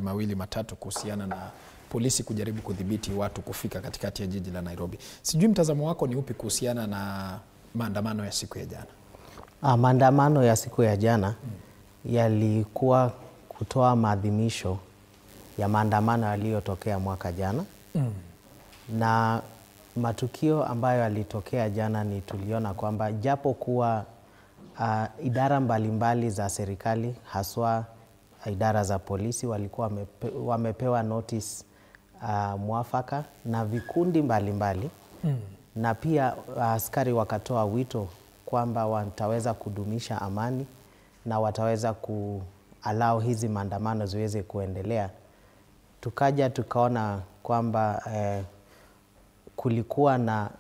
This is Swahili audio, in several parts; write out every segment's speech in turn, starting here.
mawili matatu kuhusiana na polisi kujaribu kudhibiti watu kufika katikati ya jiji la Nairobi. Sijui mtazamo wako ni upi kuhusiana na maandamano ya siku ya jana? Maandamano ya siku ya jana yalikuwa kutoa maadhimisho ya maandamano yaliyotokea mwaka jana. Na matukio ambayo yalitokea jana ni tuliona kwamba japo kuwa idara mbalimbali za serikali, haswa idara za polisi, walikuwa wamepewa notice mwafaka na vikundi mbalimbali. Na pia askari wakatoa wito kwamba wataweza kudumisha amani na wataweza kuallow hizi maandamano ziweze kuendelea. Tukaja tukaona kwamba kulikuwa na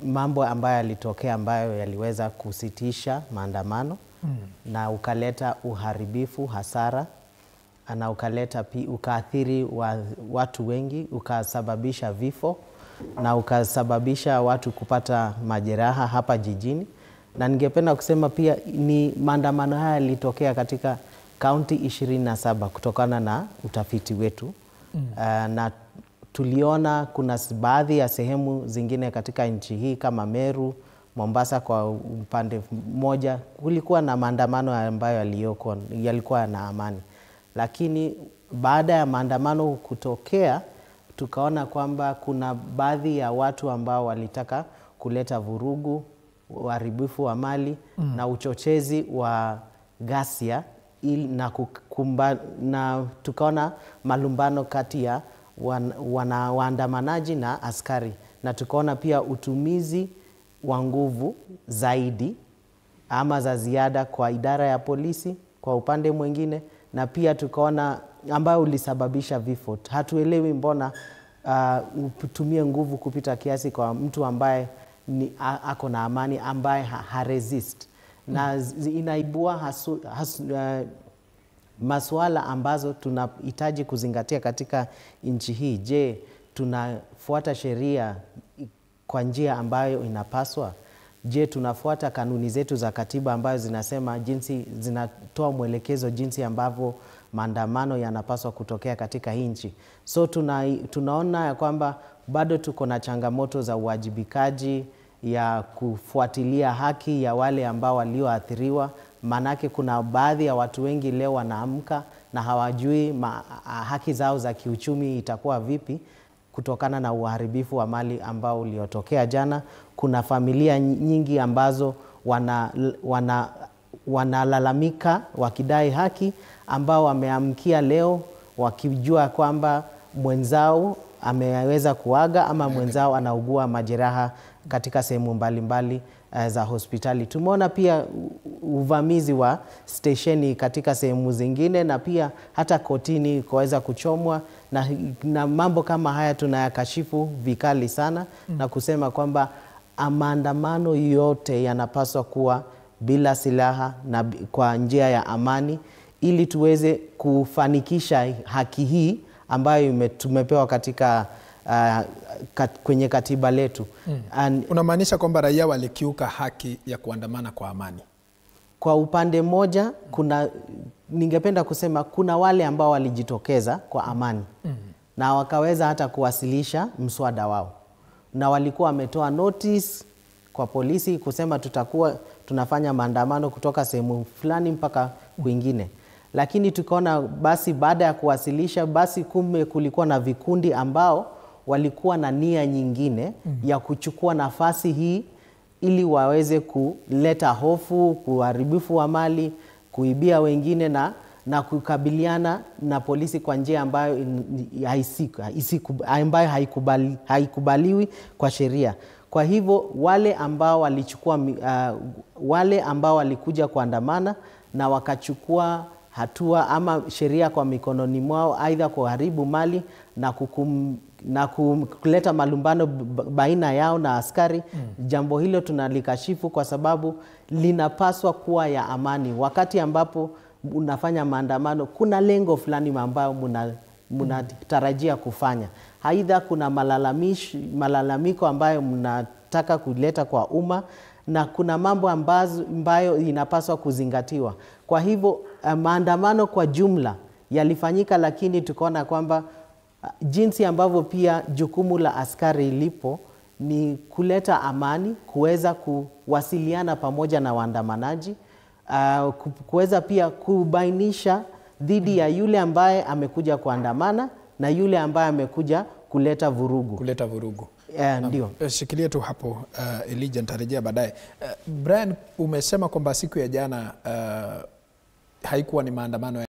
mambo ambayo yalitokea ambayo yaliweza kusitisha maandamano na ukaleta uharibifu, hasara, na ukaathiri watu wengi, ukasababisha vifo na ukasababisha watu kupata majeraha hapa jijini. Na ningependa kusema pia ni maandamano haya yalitokea katika kaunti 27 kutokana na utafiti wetu. Na tuliona kuna baadhi ya sehemu zingine katika nchi hii kama Meru, Mombasa kwa upande mmoja kulikuwa na maandamano ambayo yalikuwa na amani. Lakini baada ya maandamano kutokea, tukaona kwamba kuna baadhi ya watu ambao walitaka kuleta vurugu, uharibifu wa mali na uchochezi wa ghasia na tukaona malumbano kati ya waandamanaji na askari, na tukaona pia utumizi wa nguvu zaidi ama za ziada kwa idara ya polisi kwa upande mwingine, na pia tukaona ambayo ulisababisha vifo. Hatuelewi mbona utumie nguvu kupita kiasi kwa mtu ambaye ako na amani, ambaye haresist. Na inaibua masuala ambazo tunahitaji kuzingatia katika nchi hii. Je, tunafuata sheria kwa njia ambayo inapaswa? Je, tunafuata kanuni zetu za katiba ambayo zinatoa mwelekezo jinsi ambavyo maandamano yanapaswa kutokea katika hii nchi? So tunaona ya kwamba bado tuko na changamoto za uwajibikaji, ya kufuatilia haki ya wale ambao walioathiriwa. Manake kuna baadhi ya watu wengi leo wanaamka na hawajui haki zao za kiuchumi itakuwa vipi kutokana na uharibifu wa mali ambao uliotokea jana. Kuna familia nyingi ambazo wanalalamika wakidai haki, ambao wameamkia leo wakijua kwamba mwenzao ameweza kuaga ama mwenzao anaugua majeraha katika sehemu mbalimbali za hospitali. Tumeona pia uvamizi wa stesheni katika sehemu zingine, na pia hata kotini kuweza kuchomwa, na mambo kama haya tunayakashifu vikali sana na kusema kwamba maandamano yote yanapaswa kuwa bila silaha na kwa njia ya amani, ili tuweze kufanikisha haki hii ambayo tumepewa katika kwenye katiba letu. Unamaanisha kwamba raia walikiuka haki ya kuandamana kwa amani? Kwa upande moja, ningependa kusema kuna wale ambao walijitokeza kwa amani na wakaweza hata kuwasilisha mswada wao, na walikuwa wametoa notice kwa polisi kusema tunafanya maandamano kutoka sehemu fulani mpaka kwingine. Lakini tukaona basi baada ya kuwasilisha, basi kumbe kulikuwa na vikundi ambao walikuwa na nia nyingine ya kuchukua nafasi hii ili waweze kuleta hofu, kuharibifu wa mali, kuibia wengine na kukabiliana na polisi kwa njia ambayo haikubaliwi kwa sheria. Kwa hivyo wale ambao walikuja kuandamana na wakachukua hatua ama sheria kwa mikononi mwao, aidha kuharibu mali na kuleta malumbano baina yao na askari, jambo hilo tunalikashifu kwa sababu linapaswa kuwa ya amani. Wakati ambapo unafanya maandamano, kuna lengo fulani ambayo mnatarajia kufanya. Aidha kuna malalamiko ambayo mnataka kuleta kwa umma, na kuna mambo ambayo inapaswa kuzingatiwa. Kwa hivyo maandamano kwa jumla yalifanyika, lakini tukaona kwamba jinsi ambavyo pia jukumu la askari lipo ni kuleta amani, kuweza kuwasiliana pamoja na waandamanaji, kuweza pia kubainisha dhidi ya yule ambaye amekuja kuandamana na yule ambaye amekuja kuleta vurugu. Kuleta vurugu. Ndio. Shikilia tu hapo Elijah, nitarejea baadaye. Brian, umesema kwamba siku ya jana haikuwa ni maandamano